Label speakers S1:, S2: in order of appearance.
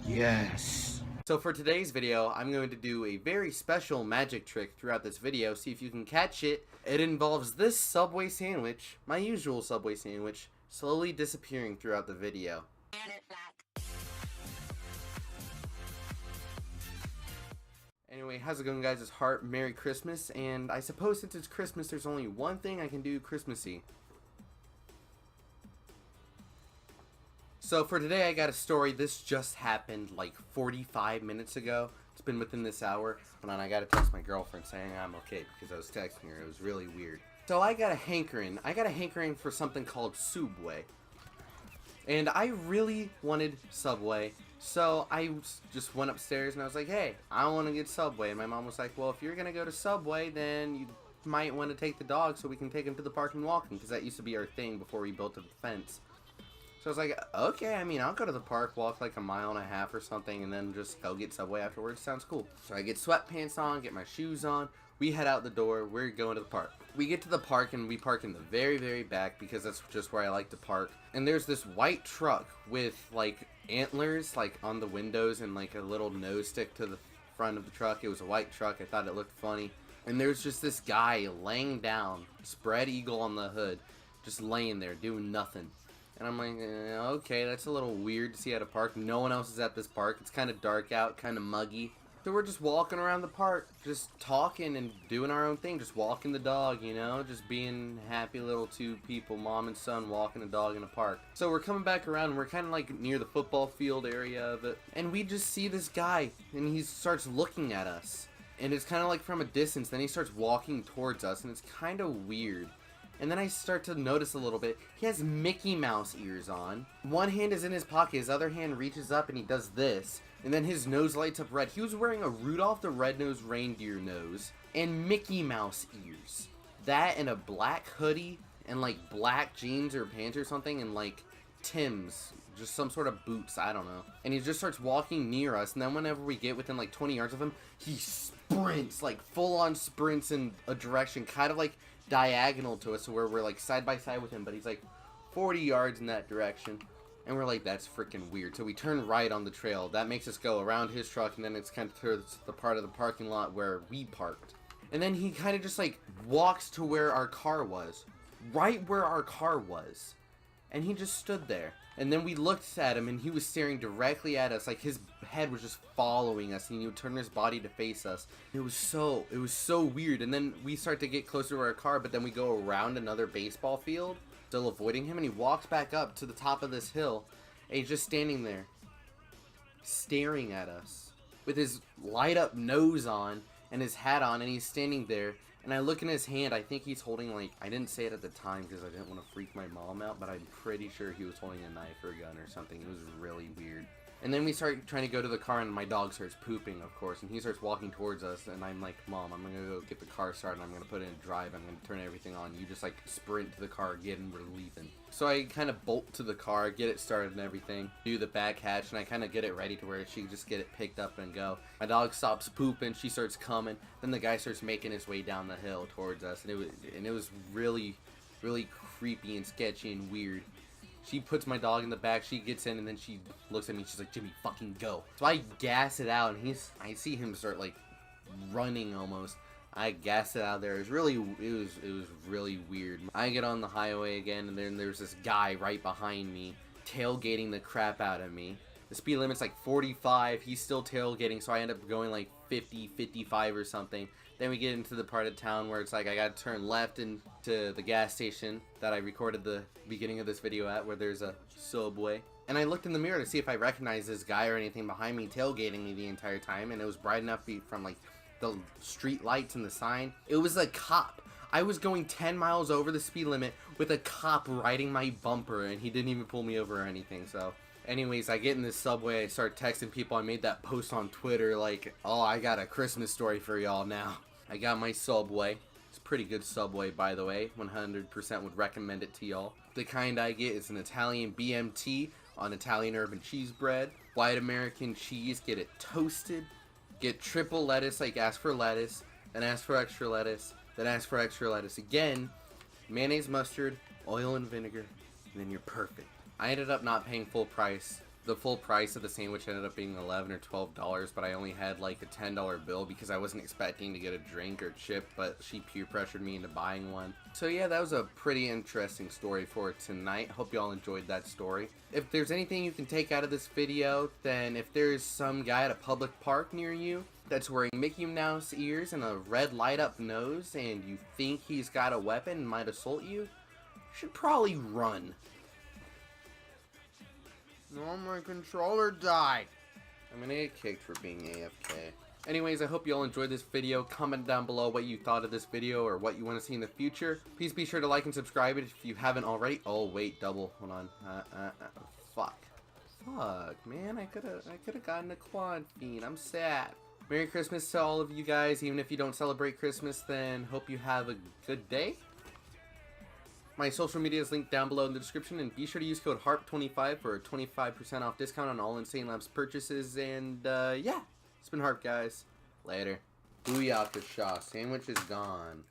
S1: Yes.
S2: So for today's video, I'm going to do a very special magic trick throughout this video. See if you can catch it. It involves this Subway sandwich, my usual Subway sandwich, slowly disappearing throughout the video. Anyway, how's it going, guys? It's Hart. Merry Christmas. And I suppose since it's Christmas, there's only one thing I can do Christmassy. So for today, I got a story. This just happened like 45 minutes ago. It's been within this hour. Hold on, I gotta text my girlfriend saying I'm okay because I was texting her. It was really weird. So I got a hankering for something called Subway. And I really wanted Subway. So I just went upstairs and I was like, hey, I want to get Subway. And my mom was like, well, if you're gonna go to Subway, then you might want to take the dog so we can take him to the park and walk him, because that used to be our thing before we built a fence. So I was like, okay, I mean, I'll go to the park, walk like a mile and a half or something, and then just go get Subway afterwards. Sounds cool. So I get sweatpants on, get my shoes on. We head out the door. We're going to the park. We get to the park, and we park in the very, very back, because that's just where I like to park. And there's this white truck with, like, antlers, like, on the windows and, like, a little nose stick to the front of the truck. It was a white truck. I thought it looked funny. And there's just this guy laying down, spread eagle on the hood, just laying there, doing nothing. And I'm like, okay, that's a little weird to see at a park. No one else is at this park. It's kind of dark out, kind of muggy. So we're just walking around the park, just talking and doing our own thing. Just walking the dog, you know? Just being happy little two people, mom and son, walking a dog in a park. So we're coming back around, and we're kind of like near the football field area of it. And we just see this guy, and he starts looking at us. And it's kind of like from a distance. Then he starts walking towards us, and it's kind of weird. And then I start to notice a little bit. He has Mickey Mouse ears on. One hand is in his pocket. His other hand reaches up and he does this. And then his nose lights up red. He was wearing a Rudolph the Red-Nosed Reindeer nose and Mickey Mouse ears. That and a black hoodie and like black jeans or pants or something and like Tim's. Just some sort of boots. I don't know. And he just starts walking near us. And then whenever we get within like 20 yards of him, he sprints. Like full on sprints in a direction. Kind of like diagonal to us, so where we're like side by side with him, but he's like 40 yards in that direction, and we're like, that's freaking weird. So we turn right on the trail. That makes us go around his truck, and then it's kind of towards the part of the parking lot where we parked. And then he kind of just like walks to where our car was, right where our car was, and he just stood there. And then we looked at him, and he was staring directly at us, like his head was just following us, and he would turn his body to face us. It was so weird. And then we start to get closer to our car, but then we go around another baseball field, still avoiding him, and he walks back up to the top of this hill, and he's just standing there, staring at us, with his light up nose on, and his hat on, and he's standing there. And I look in his hand, I think he's holding, like, I didn't say it at the time because I didn't want to freak my mom out, but I'm pretty sure he was holding a knife or a gun or something. It was really weird. And then we start trying to go to the car, and my dog starts pooping, of course, and he starts walking towards us, and I'm like, Mom, I'm gonna go get the car started, I'm gonna put it in drive, I'm gonna turn everything on. You just, like, sprint to the car, get in, we're leaving. So I kind of bolt to the car, get it started and everything, do the back hatch, and I kind of get it ready to where she can just get it picked up and go. My dog stops pooping, she starts coming, then the guy starts making his way down the hill towards us, and it was really, really creepy and sketchy and weird. She puts my dog in the back, she gets in, and then she looks at me, she's like, Jimmy, fucking go. So I gas it out, and I see him start, like, running almost. I gas it out there. It was really weird. I get on the highway again, and then there's this guy right behind me, tailgating the crap out of me. The speed limit's like 45, he's still tailgating, so I end up going like 50, 55 or something. Then we get into the part of town where it's like I gotta turn left into the gas station that I recorded the beginning of this video at, where there's a Subway. And I looked in the mirror to see if I recognized this guy or anything behind me tailgating me the entire time, and it was bright enough from like the street lights and the sign. It was a cop. I was going 10 miles over the speed limit with a cop riding my bumper, and he didn't even pull me over or anything. So anyways, I get in this Subway, I start texting people. I made that post on Twitter like, oh, I got a Christmas story for y'all now. I got my Subway. It's a pretty good Subway, by the way. 100% would recommend it to y'all. The kind I get is an Italian BMT on Italian urban cheese bread. White American cheese, get it toasted. Get triple lettuce, like ask for lettuce, then ask for extra lettuce, then ask for extra lettuce again. Mayonnaise, mustard, oil, and vinegar, and then you're perfect. I ended up not paying full price The full price of the sandwich ended up being $11 or $12, but I only had like a $10 bill because I wasn't expecting to get a drink or chip, but she peer pressured me into buying one. So yeah, that was a pretty interesting story for tonight. Hope y'all enjoyed that story. If there's anything you can take out of this video, then if there's some guy at a public park near you that's wearing Mickey Mouse ears and a red light up nose and you think he's got a weapon and might assault you, you should probably run. No, my controller died. I'm gonna get kicked for being AFK. Anyways, I hope you all enjoyed this video. Comment down below what you thought of this video or what you want to see in the future. Please be sure to like and subscribe if you haven't already. Oh wait, double. Hold on. Fuck, man. I could've gotten a quad feed. I'm sad. Merry Christmas to all of you guys. Even if you don't celebrate Christmas, then hope you have a good day. My social media is linked down below in the description, and be sure to use code HARP25 for a 25% off discount on all Insane Labs purchases, and yeah, it's been Harp, guys. Later. Booyah, Shaw. Sandwich is gone.